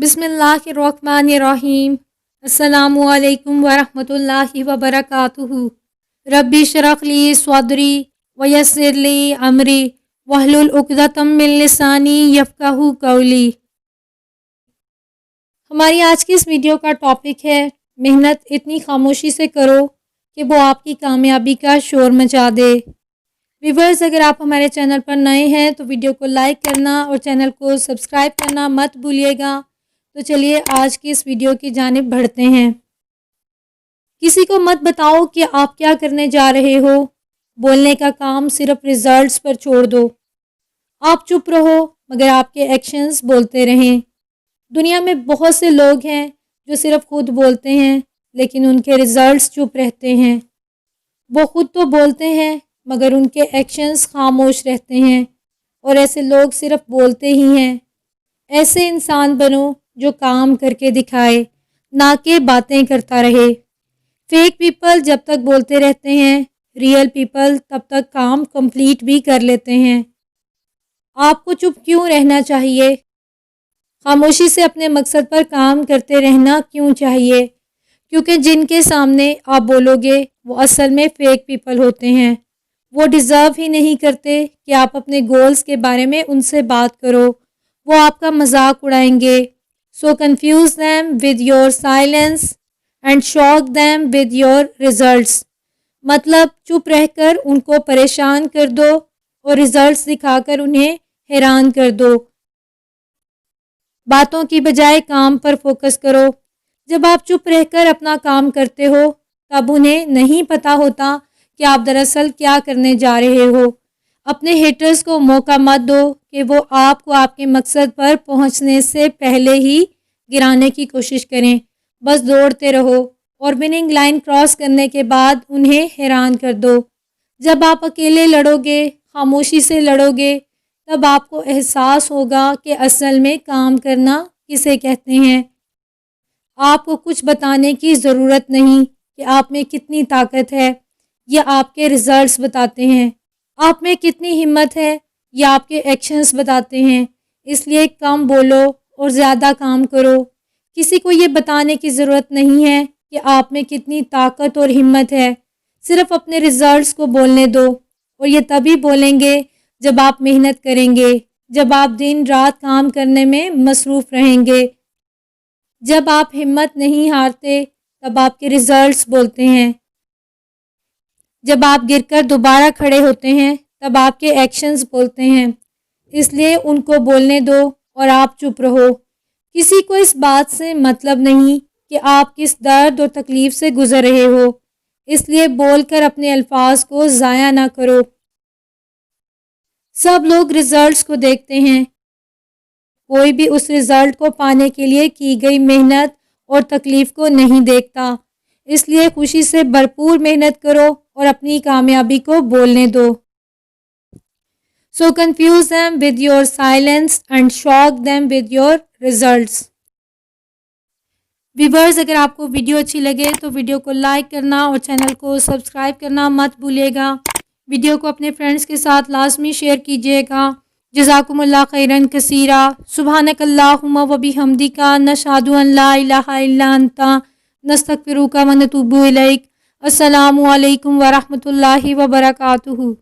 बिस्मिल्लाहिर्रहमानिर्रहीम। अस्सलामु अलैकुम वरहमतुल्लाहि वबरकातुहू। रब्बि इश्रह ली सदरी वयस्सिर ली अमरी वहलुल उक़दतम मिन लिसानी यफ़क़हू क़ौली। हमारी आज की इस वीडियो का टॉपिक है मेहनत इतनी खामोशी से करो कि वो आपकी कामयाबी का शोर मचा दे। व्यूअर्स, अगर आप हमारे चैनल पर नए हैं तो वीडियो को लाइक करना और चैनल को सब्सक्राइब करना मत भूलिएगा। तो चलिए आज की इस वीडियो की जानिब बढ़ते हैं। किसी को मत बताओ कि आप क्या करने जा रहे हो। बोलने का काम सिर्फ रिजल्ट्स पर छोड़ दो। आप चुप रहो मगर आपके एक्शंस बोलते रहें। दुनिया में बहुत से लोग हैं जो सिर्फ खुद बोलते हैं लेकिन उनके रिजल्ट्स चुप रहते हैं। वो खुद तो बोलते हैं मगर उनके एक्शंस खामोश रहते हैं और ऐसे लोग सिर्फ बोलते ही हैं। ऐसे इंसान बनो जो काम करके दिखाए, ना कि बातें करता रहे। फेक पीपल जब तक बोलते रहते हैं, रियल पीपल तब तक काम कंप्लीट भी कर लेते हैं। आपको चुप क्यों रहना चाहिए? खामोशी से अपने मकसद पर काम करते रहना क्यों चाहिए? क्योंकि जिनके सामने आप बोलोगे वो असल में फेक पीपल होते हैं। वो डिज़र्व ही नहीं करते कि आप अपने गोल्स के बारे में उनसे बात करो। वो आपका मजाक उड़ाएंगे। So confuse them with your silence and shock them with your results. मतलब चुप रहकर उनको परेशान कर दो और रिजल्ट्स दिखाकर उन्हें हैरान कर दो। बातों की बजाय काम पर फोकस करो। जब आप चुप रहकर अपना काम करते हो तब उन्हें नहीं पता होता कि आप दरअसल क्या करने जा रहे हो। अपने हेटर्स को मौका मत दो कि वो आपको आपके मकसद पर पहुंचने से पहले ही गिराने की कोशिश करें। बस दौड़ते रहो और विनिंग लाइन क्रॉस करने के बाद उन्हें हैरान कर दो। जब आप अकेले लड़ोगे, खामोशी से लड़ोगे, तब आपको एहसास होगा कि असल में काम करना किसे कहते हैं। आपको कुछ बताने की ज़रूरत नहीं कि आप में कितनी ताकत है, यह आपके रिजल्ट्स बताते हैं। आप में कितनी हिम्मत है, यह आपके एक्शंस बताते हैं। इसलिए कम बोलो और ज़्यादा काम करो। किसी को ये बताने की ज़रूरत नहीं है कि आप में कितनी ताकत और हिम्मत है। सिर्फ अपने रिजल्ट्स को बोलने दो और ये तभी बोलेंगे जब आप मेहनत करेंगे, जब आप दिन रात काम करने में मसरूफ़ रहेंगे। जब आप हिम्मत नहीं हारते तब आपके रिजल्ट्स बोलते हैं। जब आप गिरकर दोबारा खड़े होते हैं तब आपके एक्शंस बोलते हैं। इसलिए उनको बोलने दो और आप चुप रहो। किसी को इस बात से मतलब नहीं कि आप किस दर्द और तकलीफ़ से गुज़र रहे हो। इसलिए बोलकर अपने अल्फाज को ज़ाया ना करो। सब लोग रिजल्ट्स को देखते हैं, कोई भी उस रिज़ल्ट को पाने के लिए की गई मेहनत और तकलीफ़ को नहीं देखता। इसलिए खुशी से भरपूर मेहनत करो और अपनी कामयाबी को बोलने दो। So confuse them with your silence and shock them with your results. Viewers, अगर आपको वीडियो अच्छी लगे तो वीडियो को लाइक करना और चैनल को सब्सक्राइब करना मत भूलिएगा। वीडियो को अपने फ्रेंड्स के साथ लाजमी शेयर कीजिएगा। जज़ाकुमुल्लाह खैरन कसीरा। सुब्हानकल्लाहुम्मा व बिहम्दिका नशहदु अन ला इलाहा इल्ला अंता नस्तगफिरुका व नतूबु इलैक। अस्सलामु अलैकुम व रहमतुल्लाहि व बरकातुहू।